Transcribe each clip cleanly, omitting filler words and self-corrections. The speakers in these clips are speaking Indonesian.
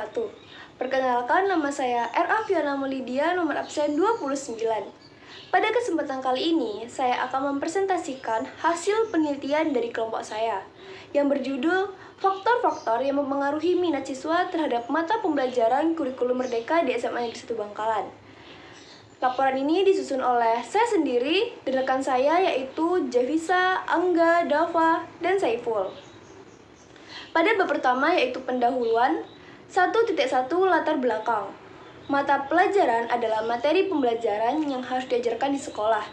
wabarakatuh. Perkenalkan, nama saya R.A. Fiona Maulidia, nomor absen 29. Pada kesempatan kali ini, saya akan mempresentasikan hasil penelitian dari kelompok saya yang berjudul Faktor-faktor yang mempengaruhi minat siswa terhadap mata pembelajaran kurikulum merdeka di SMA Negeri 1 Bangkalan. Laporan ini disusun oleh saya sendiri dan rekan saya yaitu Javisa, Angga, Dava, dan Saiful. Pada bab pertama yaitu pendahuluan, 1.1 latar belakang. Mata pelajaran adalah materi pembelajaran yang harus diajarkan di sekolah.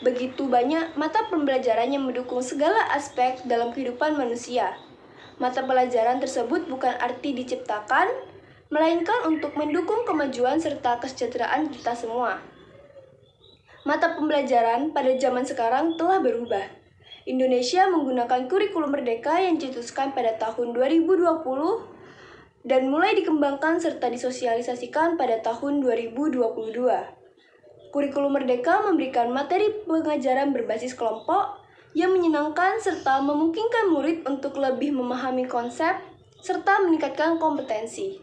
Begitu banyak mata pembelajaran yang mendukung segala aspek dalam kehidupan manusia. Mata pelajaran tersebut bukan arti diciptakan, melainkan untuk mendukung kemajuan serta kesejahteraan kita semua. Mata pembelajaran pada zaman sekarang telah berubah. Indonesia menggunakan kurikulum merdeka yang dicetuskan pada tahun 2020 dan mulai dikembangkan serta disosialisasikan pada tahun 2022. Kurikulum merdeka memberikan materi pengajaran berbasis kelompok yang menyenangkan serta memungkinkan murid untuk lebih memahami konsep serta meningkatkan kompetensi.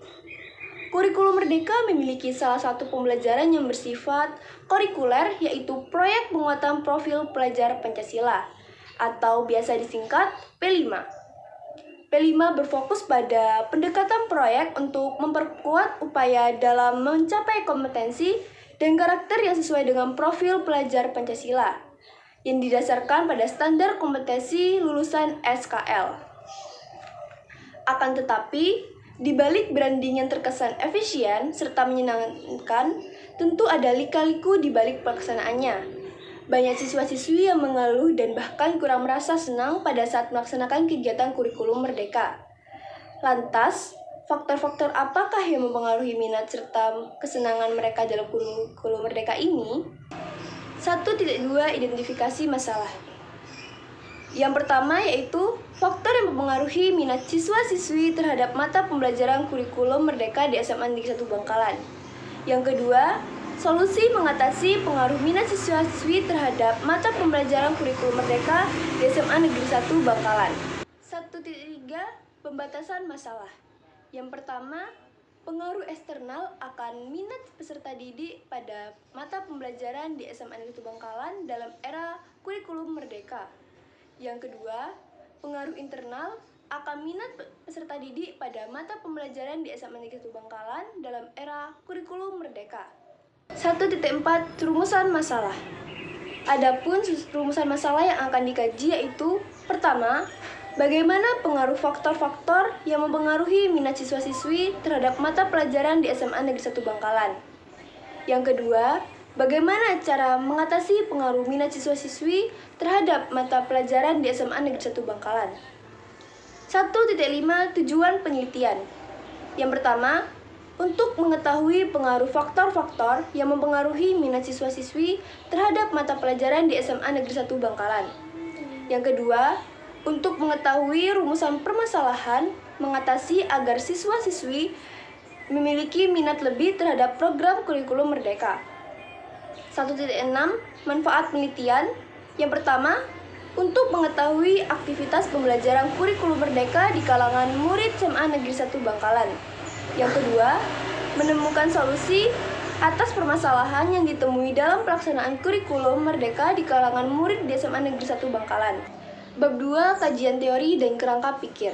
Kurikulum merdeka memiliki salah satu pembelajaran yang bersifat kurikuler yaitu proyek penguatan profil pelajar Pancasila atau biasa disingkat P5. P5 berfokus pada pendekatan proyek untuk memperkuat upaya dalam mencapai kompetensi dan karakter yang sesuai dengan profil pelajar Pancasila yang didasarkan pada standar kompetensi lulusan SKL. Akan tetapi, di balik branding yang terkesan efisien serta menyenangkan, tentu ada lika-liku di balik pelaksanaannya. Banyak siswa-siswi yang mengeluh dan bahkan kurang merasa senang pada saat melaksanakan kegiatan kurikulum merdeka. Lantas, faktor-faktor apakah yang mempengaruhi minat serta kesenangan mereka dalam kurikulum merdeka ini? 1.2 Identifikasi masalah. Yang pertama yaitu faktor yang mempengaruhi minat siswa-siswi terhadap mata pembelajaran kurikulum merdeka di SMA Negeri 1 Bangkalan. Yang kedua, solusi mengatasi pengaruh minat siswa-siswi terhadap mata pembelajaran kurikulum merdeka di SMA Negeri 1 Bangkalan. 1.3 Pembatasan masalah. Yang pertama, pengaruh eksternal akan minat peserta didik pada mata pembelajaran di SMA Negeri 1 Bangkalan dalam era kurikulum merdeka. Yang kedua, pengaruh internal akan minat peserta didik pada mata pembelajaran di SMA Negeri 1 Bangkalan dalam era kurikulum merdeka. 1.4 Rumusan masalah. Adapun rumusan masalah yang akan dikaji yaitu pertama, bagaimana pengaruh faktor-faktor yang mempengaruhi minat siswa-siswi terhadap mata pelajaran di SMA Negeri 1 Bangkalan. Yang kedua, bagaimana cara mengatasi pengaruh minat siswa-siswi terhadap mata pelajaran di SMA Negeri 1 Bangkalan. 1.5 Tujuan penelitian. Yang pertama, untuk mengetahui pengaruh faktor-faktor yang mempengaruhi minat siswa-siswi terhadap mata pelajaran di SMA Negeri 1 Bangkalan. Yang kedua, untuk mengetahui rumusan permasalahan mengatasi agar siswa-siswi memiliki minat lebih terhadap program kurikulum merdeka. 1.6 Manfaat penelitian. Yang pertama, untuk mengetahui aktivitas pembelajaran kurikulum merdeka di kalangan murid SMA Negeri 1 Bangkalan. Yang kedua, menemukan solusi atas permasalahan yang ditemui dalam pelaksanaan kurikulum merdeka di kalangan murid di SMA Negeri 1 Bangkalan. Bab 2 Kajian teori dan kerangka pikir.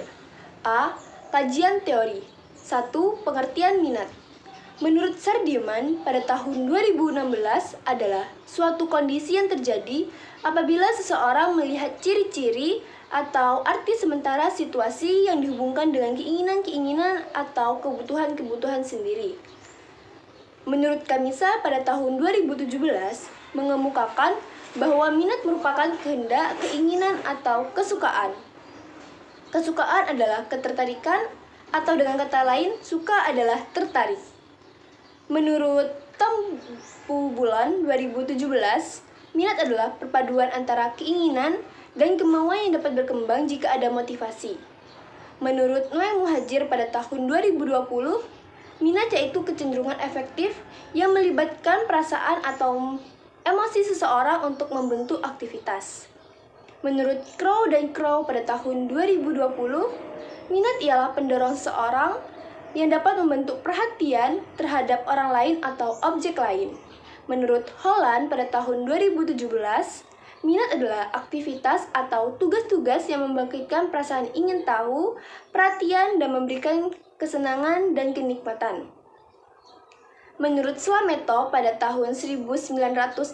A. Kajian teori. 1. Pengertian minat. Menurut Sardiman, pada tahun 2016 adalah suatu kondisi yang terjadi apabila seseorang melihat ciri-ciri atau arti sementara situasi yang dihubungkan dengan keinginan-keinginan atau kebutuhan-kebutuhan sendiri. Menurut Kamisa, pada tahun 2017 mengemukakan bahwa minat merupakan kehendak, keinginan, atau kesukaan. Kesukaan adalah ketertarikan, atau dengan kata lain, suka adalah tertarik. Menurut Tempu Bulan 2017, minat adalah perpaduan antara keinginan dan kemauan yang dapat berkembang jika ada motivasi. Menurut Noel Muhajir pada tahun 2020, minat yaitu kecenderungan efektif yang melibatkan perasaan atau emosi seseorang untuk membentuk aktivitas. Menurut Crow dan Crow pada tahun 2020, minat ialah pendorong seseorang yang dapat membentuk perhatian terhadap orang lain atau objek lain. Menurut Holland pada tahun 2017, minat adalah aktivitas atau tugas-tugas yang membangkitkan perasaan ingin tahu, perhatian, dan memberikan kesenangan dan kenikmatan. Menurut Slameto pada tahun 1988,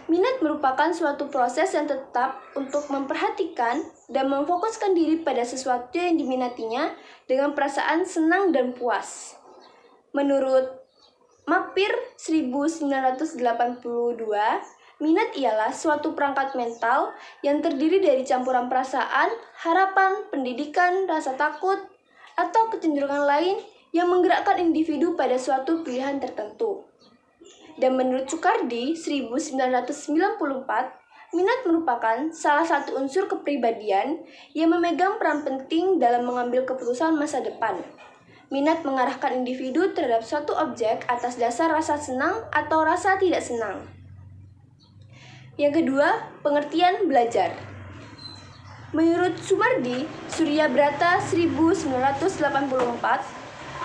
minat merupakan suatu proses yang tetap untuk memperhatikan dan memfokuskan diri pada sesuatu yang diminatinya dengan perasaan senang dan puas. Menurut Mapir 1982, minat ialah suatu perangkat mental yang terdiri dari campuran perasaan, harapan, pendidikan, rasa takut, atau kecenderungan lain yang menggerakkan individu pada suatu pilihan tertentu. Dan menurut Cukardi 1994, minat merupakan salah satu unsur kepribadian yang memegang peran penting dalam mengambil keputusan masa depan. Minat mengarahkan individu terhadap suatu objek atas dasar rasa senang atau rasa tidak senang. Yang kedua, pengertian belajar. Menurut Sumardi Surya Brata 1984,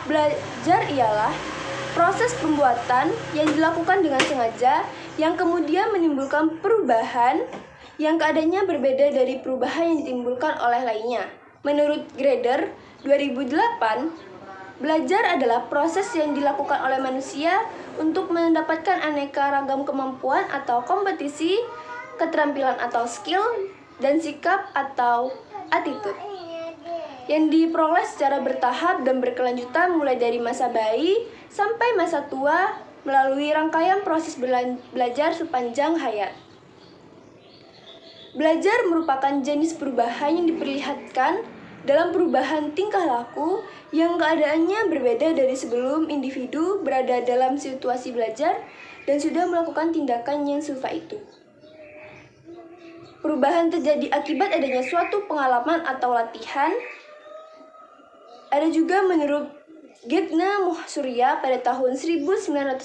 belajar ialah proses pembuatan yang dilakukan dengan sengaja yang kemudian menimbulkan perubahan yang keadaannya berbeda dari perubahan yang ditimbulkan oleh lainnya. Menurut Grader 2008, belajar adalah proses yang dilakukan oleh manusia untuk mendapatkan aneka ragam kemampuan atau kompetisi, keterampilan atau skill, dan sikap atau attitude yang diperoleh secara bertahap dan berkelanjutan mulai dari masa bayi sampai masa tua melalui rangkaian proses belajar sepanjang hayat. Belajar merupakan jenis perubahan yang diperlihatkan dalam perubahan tingkah laku yang keadaannya berbeda dari sebelum individu berada dalam situasi belajar dan sudah melakukan tindakan yang serupa itu. Perubahan terjadi akibat adanya suatu pengalaman atau latihan. Ada juga menurut Getna Surya pada tahun 1981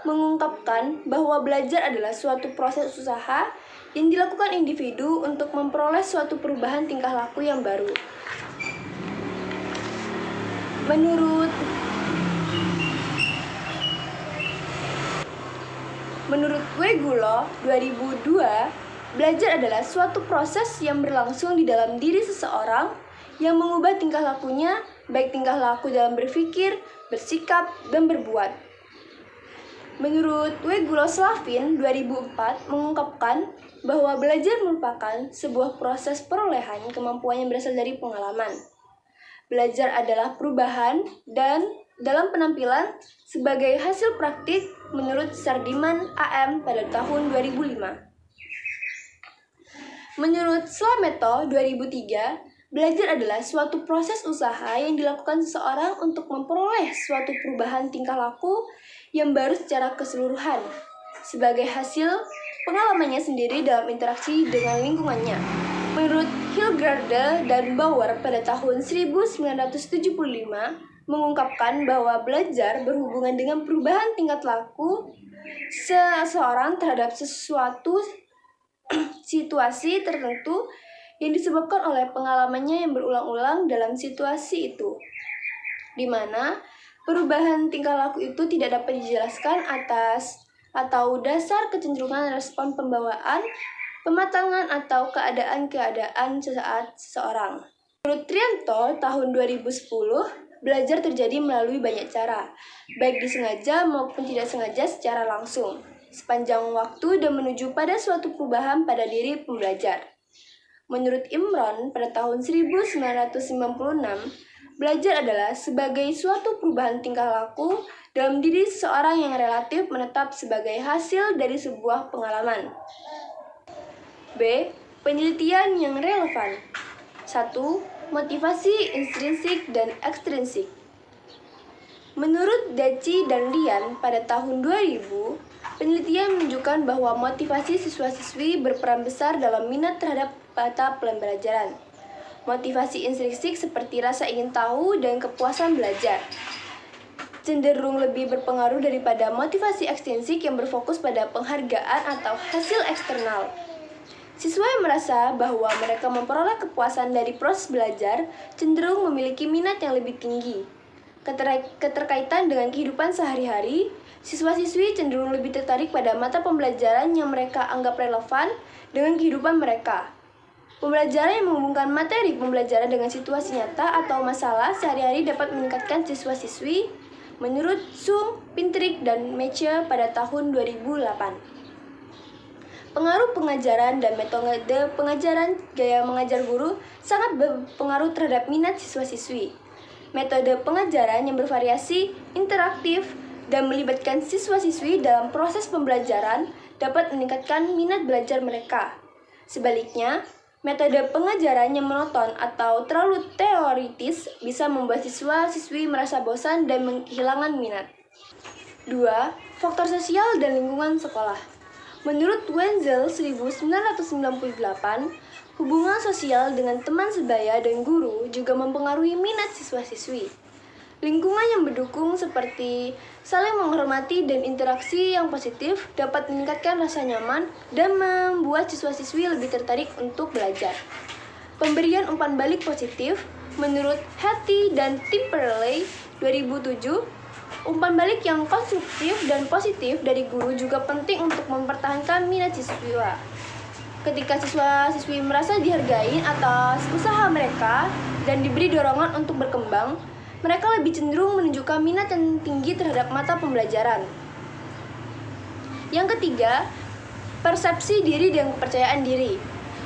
mengungkapkan bahwa belajar adalah suatu proses usaha yang dilakukan individu untuk memperoleh suatu perubahan tingkah laku yang baru. Menurut Wegulo 2002, belajar adalah suatu proses yang berlangsung di dalam diri seseorang yang mengubah tingkah lakunya, baik tingkah laku dalam berpikir, bersikap, dan berbuat. Menurut Wegulo Slavin 2004 mengungkapkan bahwa belajar merupakan sebuah proses perolehan kemampuan yang berasal dari pengalaman. Belajar adalah perubahan dan dalam penampilan sebagai hasil praktik menurut Sardiman AM pada tahun 2005. Menurut Slameto 2003, belajar adalah suatu proses usaha yang dilakukan seseorang untuk memperoleh suatu perubahan tingkah laku yang baru secara keseluruhan, sebagai hasil pengalamannya sendiri dalam interaksi dengan lingkungannya. Menurut Hilgarde dan Bauer pada tahun 1975, mengungkapkan bahwa belajar berhubungan dengan perubahan tingkat laku seseorang terhadap sesuatu situasi tertentu yang disebabkan oleh pengalamannya yang berulang-ulang dalam situasi itu, di mana perubahan tingkah laku itu tidak dapat dijelaskan atas atau dasar kecenderungan respon pembawaan, pematangan, atau keadaan-keadaan sesaat seseorang. Menurut Trianto tahun 2010, belajar terjadi melalui banyak cara, baik disengaja maupun tidak sengaja secara langsung, sepanjang waktu dan menuju pada suatu perubahan pada diri pembelajar. Menurut Imron pada tahun 1996, belajar adalah sebagai suatu perubahan tingkah laku dalam diri seseorang yang relatif menetap sebagai hasil dari sebuah pengalaman. B. Penelitian yang relevan. 1. Motivasi intrinsik dan ekstrinsik. Menurut Daci dan Lian pada tahun 2000, penelitian menunjukkan bahwa motivasi siswa-siswi berperan besar dalam minat terhadap mata pembelajaran. Motivasi intrinsik seperti rasa ingin tahu dan kepuasan belajar cenderung lebih berpengaruh daripada motivasi ekstrinsik yang berfokus pada penghargaan atau hasil eksternal. Siswa yang merasa bahwa mereka memperoleh kepuasan dari proses belajar cenderung memiliki minat yang lebih tinggi. Keterkaitan dengan kehidupan sehari-hari, siswa-siswi cenderung lebih tertarik pada mata pembelajaran yang mereka anggap relevan dengan kehidupan mereka. Pembelajaran yang menghubungkan materi pembelajaran dengan situasi nyata atau masalah sehari-hari dapat meningkatkan siswa-siswi, menurut Sung, Pintrick, dan Meche pada tahun 2008. Pengaruh pengajaran dan metode pengajaran gaya mengajar guru sangat berpengaruh terhadap minat siswa-siswi. Metode pengajaran yang bervariasi, interaktif, dan melibatkan siswa-siswi dalam proses pembelajaran dapat meningkatkan minat belajar mereka. Sebaliknya, metode pengajaran yang monoton atau terlalu teoritis bisa membuat siswa-siswi merasa bosan dan kehilangan minat. 2. Faktor sosial dan lingkungan sekolah. Menurut Wenzel 1998, hubungan sosial dengan teman sebaya dan guru juga mempengaruhi minat siswa-siswi. Lingkungan yang mendukung seperti saling menghormati dan interaksi yang positif dapat meningkatkan rasa nyaman dan membuat siswa-siswi lebih tertarik untuk belajar. Pemberian umpan balik positif, menurut Hattie dan Timperley 2007, umpan balik yang konstruktif dan positif dari guru juga penting untuk mempertahankan minat siswa. Ketika siswa-siswi merasa dihargai atas usaha mereka dan diberi dorongan untuk berkembang, mereka lebih cenderung menunjukkan minat yang tinggi terhadap mata pembelajaran. Yang ketiga, persepsi diri dan kepercayaan diri.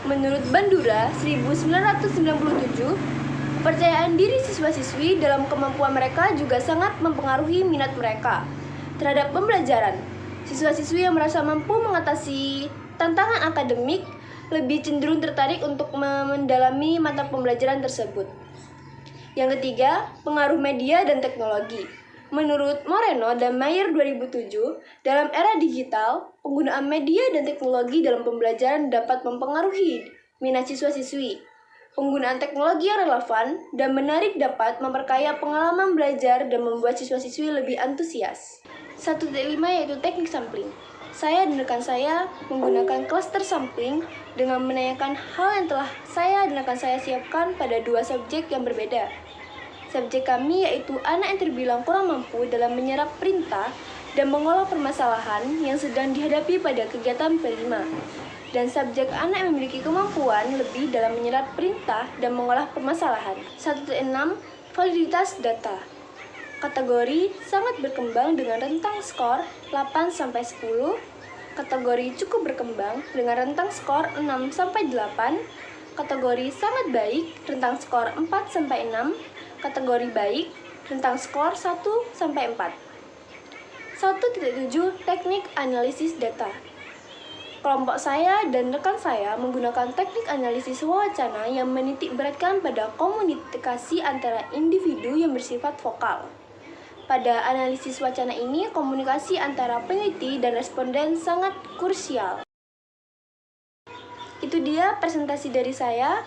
Menurut Bandura 1997, kepercayaan diri siswa-siswi dalam kemampuan mereka juga sangat mempengaruhi minat mereka terhadap pembelajaran. Siswa-siswi yang merasa mampu mengatasi tantangan akademik lebih cenderung tertarik untuk mendalami mata pembelajaran tersebut. Yang ketiga, pengaruh media dan teknologi. Menurut Moreno dan Mayer 2007, dalam era digital, penggunaan media dan teknologi dalam pembelajaran dapat mempengaruhi minat siswa-siswi. Penggunaan teknologi yang relevan dan menarik dapat memperkaya pengalaman belajar dan membuat siswa-siswi lebih antusias. 1.5 yaitu teknik sampling. Saya dan rekan saya menggunakan cluster sampling dengan menanyakan hal yang telah saya dan rekan saya siapkan pada dua subjek yang berbeda. Subjek kami yaitu anak yang terbilang kurang mampu dalam menyerap perintah dan mengolah permasalahan yang sedang dihadapi pada kegiatan P5. Dan subjek anak yang memiliki kemampuan lebih dalam menyerap perintah dan mengolah permasalahan. 1.6 Validitas data. Kategori sangat berkembang dengan rentang skor 8-10. Kategori cukup berkembang dengan rentang skor 6-8. Kategori sangat baik, rentang skor 4-6. Kategori baik, rentang skor 1-4. 1.7 Teknik analisis data. Kelompok saya dan rekan saya menggunakan teknik analisis wacana yang menitik beratkan pada komunikasi antara individu yang bersifat vokal. Pada analisis wacana ini, komunikasi antara peneliti dan responden sangat krusial. Itu dia presentasi dari saya.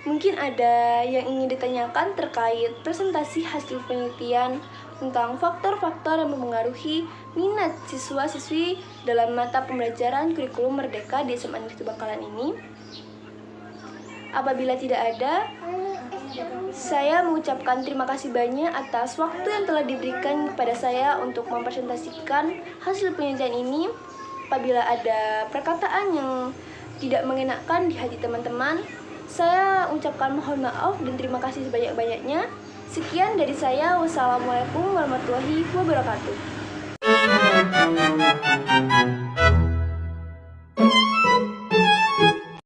Mungkin ada yang ingin ditanyakan terkait presentasi hasil penelitian tentang faktor-faktor yang mempengaruhi minat siswa-siswi dalam mata pembelajaran kurikulum Merdeka di SMA Negeri Bangkalan ini. Apabila tidak ada, saya mengucapkan terima kasih banyak atas waktu yang telah diberikan kepada saya untuk mempresentasikan hasil penelitian ini. Apabila ada perkataan yang tidak mengenakan di hati teman-teman, saya ucapkan mohon maaf dan terima kasih sebanyak-banyaknya. Sekian dari saya. Wassalamualaikum warahmatullahi wabarakatuh.